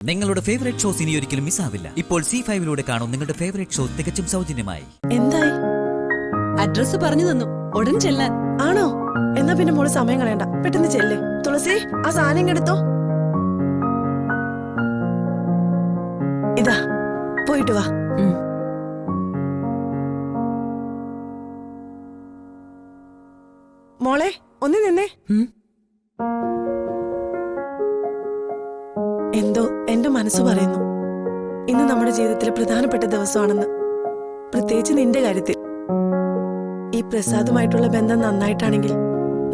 നിങ്ങളുടെ favourite shows ഇനി ഒരിക്കലും മിസ്സാവില്ല. ഇപ്പോൾ C5 കാണും നിങ്ങളുടെ ഫേവറേറ്റ് ഷോ തികച്ചും സൗജന്യമായി. എന്തായി? അഡ്രസ് പറഞ്ഞു തന്നു, ഉടൻ ചെല്ലാൻ. ആണോ? എന്നാ പിന്നെ മോള് സമയം കളയണ്ട, പെട്ടെന്ന് ചെല്ലേ. തുളസി, ആ സാധനം എടുത്തോ. ഇതാ, പോയിട്ട് വാ. മോളെ ഒന്ന് നിന്നേ. എന്തോ എന്റെ മനസ്സ് പറയുന്നു, ഇന്ന് നമ്മുടെ ജീവിതത്തിലെ പ്രധാനപ്പെട്ട ദിവസമാണെന്ന്. പ്രത്യേകിച്ച് നിന്റെ കാര്യത്തിൽ. ഈ പ്രസാദുമായിട്ടുള്ള ബന്ധം നന്നായിട്ടാണെങ്കിൽ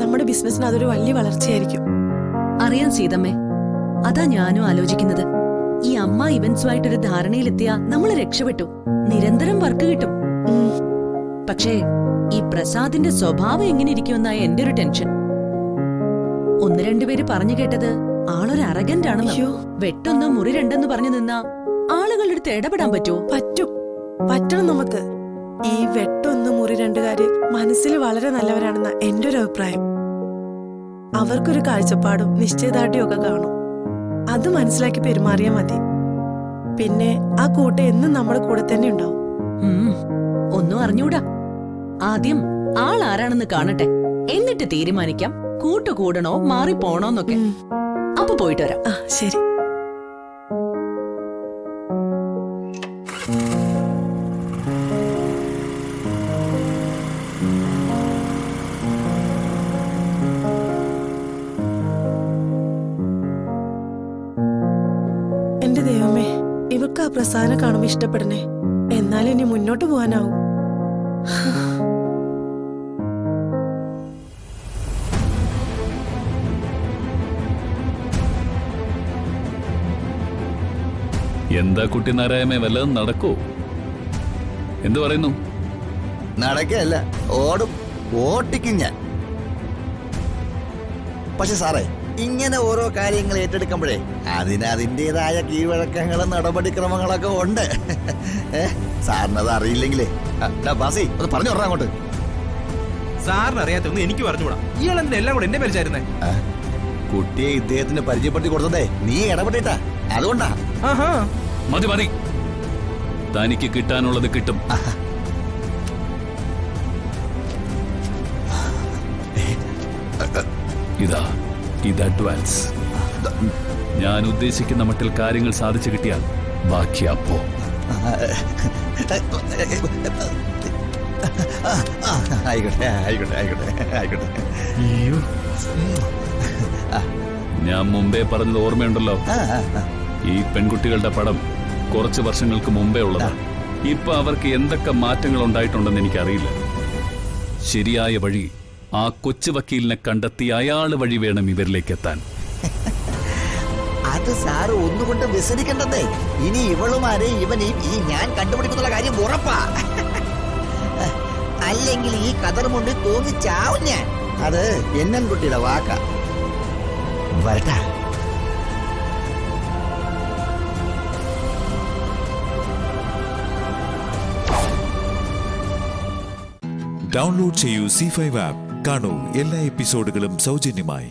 നമ്മുടെ ബിസിനസ്സിന് അതൊരു വലിയ വളർച്ചയായിരിക്കും. അറിയാം സീതമ്മേ, അതാ ഞാനും ആലോചിക്കുന്നത്. ഈ അമ്മ ഇവന്റ്സുമായിട്ടൊരു ധാരണയിലെത്തിയാ നമ്മൾ രക്ഷപ്പെട്ടു, നിരന്തരം വർക്ക് കിട്ടും. പക്ഷേ ഈ പ്രസാദിന്റെ സ്വഭാവം എങ്ങനെ ഇരിക്കുമെന്നായ എന്റെ ഒരു ടെൻഷൻ. ഒന്ന് രണ്ടുപേര് പറഞ്ഞു കേട്ടത് ആളൊരു അറഗന്റ് ആണെന്ന്. വെട്ടൊന്ന് മുറി രണ്ടെന്ന് പറഞ്ഞു നിന്നാ ആളുകളുടെ അടുത്ത് ഇടപെടാൻ പറ്റുമോ? പറ്റണം നമുക്ക്. ഈ വെട്ടൊന്ന് മുറി രണ്ടുകാര് മനസ്സിൽ വളരെ നല്ലവരാണെന്ന എന്റെ ഒരു അഭിപ്രായം. അവർക്കൊരു കാഴ്ചപ്പാടും നിശ്ചയദാർഢ്യവും ഒക്കെ കാണും. അത് മനസ്സിലാക്കി പെരുമാറിയാ മതി. പിന്നെ ആ കൂട്ടം എന്നും നമ്മുടെ കൂടെ തന്നെ ഉണ്ടാവും. ഒന്നും അറിഞ്ഞൂടാ. ആദ്യം ആളാരാണെന്ന് കാണട്ടെ, എന്നിട്ട് തീരുമാനിക്കാം കൂട്ടുകൂടണോ മാറിപ്പോണോന്നൊക്കെ. അപ്പൊ പോയിട്ട് വരാം. ശരി. എന്റെ ദൈവമേ, ഇവർക്ക് ആ പ്രസാദനെ കാണുമ്പോ ഇഷ്ടപ്പെടണേ. എന്നാലും ഇനി മുന്നോട്ട് പോകാനാവും. എന്താ കുട്ടി നാരായമേ, വല്ലതും നടക്കൂ? എന്തു പറയുന്നു? നടക്കല്ല, ഓടും, ഓട്ടിക്കും ഞാൻ. പക്ഷെ സാറേ, ഇങ്ങനെ ഓരോ കാര്യങ്ങൾ ഏറ്റെടുക്കുമ്പോഴേ അതിന് അതിൻ്റെതായ കീഴ്വഴക്കങ്ങളും നടപടിക്രമങ്ങളൊക്കെ ഉണ്ട്. സാറിനത് അറിയില്ലെങ്കിലേ ബാസി അത് പറഞ്ഞു പറഞ്ഞ അങ്ങോട്ട്. സാറിന് അറിയാത്തൊന്നും എനിക്ക് പറഞ്ഞുകൂടാ. ഇയാൾ എന്തിനാ എല്ലാം കൂടെ എന്റെ പരിചായിരുന്നേ? കുട്ടിയെ ഇദ്ദേഹത്തിന് പരിചയപ്പെടുത്തി കൊടുത്തതേ നീ ഇടപെട്ടിട്ടാ, അതുകൊണ്ടാ. മതി മതി, തനിക്ക് കിട്ടാനുള്ളത് കിട്ടും. ഇത് അഡ്വാൻസ്. ഞാൻ ഉദ്ദേശിക്കുന്ന മട്ടിൽ കാര്യങ്ങൾ സാധിച്ചു കിട്ടിയാൽ ബാക്കി അപ്പോ. ആയിക്കോട്ടെ ആയിക്കോട്ടെ ആയിക്കോട്ടെ ആയിക്കോട്ടെ. ഞാൻ മുമ്പേ പറഞ്ഞത് ഓർമ്മയുണ്ടല്ലോ, ഈ പെൺകുട്ടികളുടെ പടം കുറച്ച് വർഷങ്ങൾക്ക് മുമ്പേ ഉള്ളതാണ്. ഇപ്പൊ അവർക്ക് എന്തൊക്കെ മാറ്റങ്ങൾ ഉണ്ടായിട്ടുണ്ടെന്ന് എനിക്കറിയില്ല. ശരിയായ വഴി ആ കൊച്ചു വക്കീലിനെ കണ്ടെത്തി അയാള് വഴി വേണം ഇവരിലേക്ക് എത്താൻ. അത് സാറ് ഒന്നുകൊണ്ട് വ്യസനിക്കണ്ടേ. ഇനി ഇവളുമാരെ ഇവൻ ഈ ഞാൻ കണ്ടുപിടിക്കുന്ന കാര്യം ഉറപ്പാ. അല്ലെങ്കിൽ ഈ കതറുമുണ്ട് തൂങ്ങിച്ചാവും ഞാൻ. അത് എന്നൻകുട്ടിയുടെ വാക്കാ. വരട്ടാ. ഡൗൺലോഡ് ചെയ്യൂ C5 ആപ്പ്. കാണൂ എല്ലാ എപ്പിസോഡുകളും സൗജന്യമായി.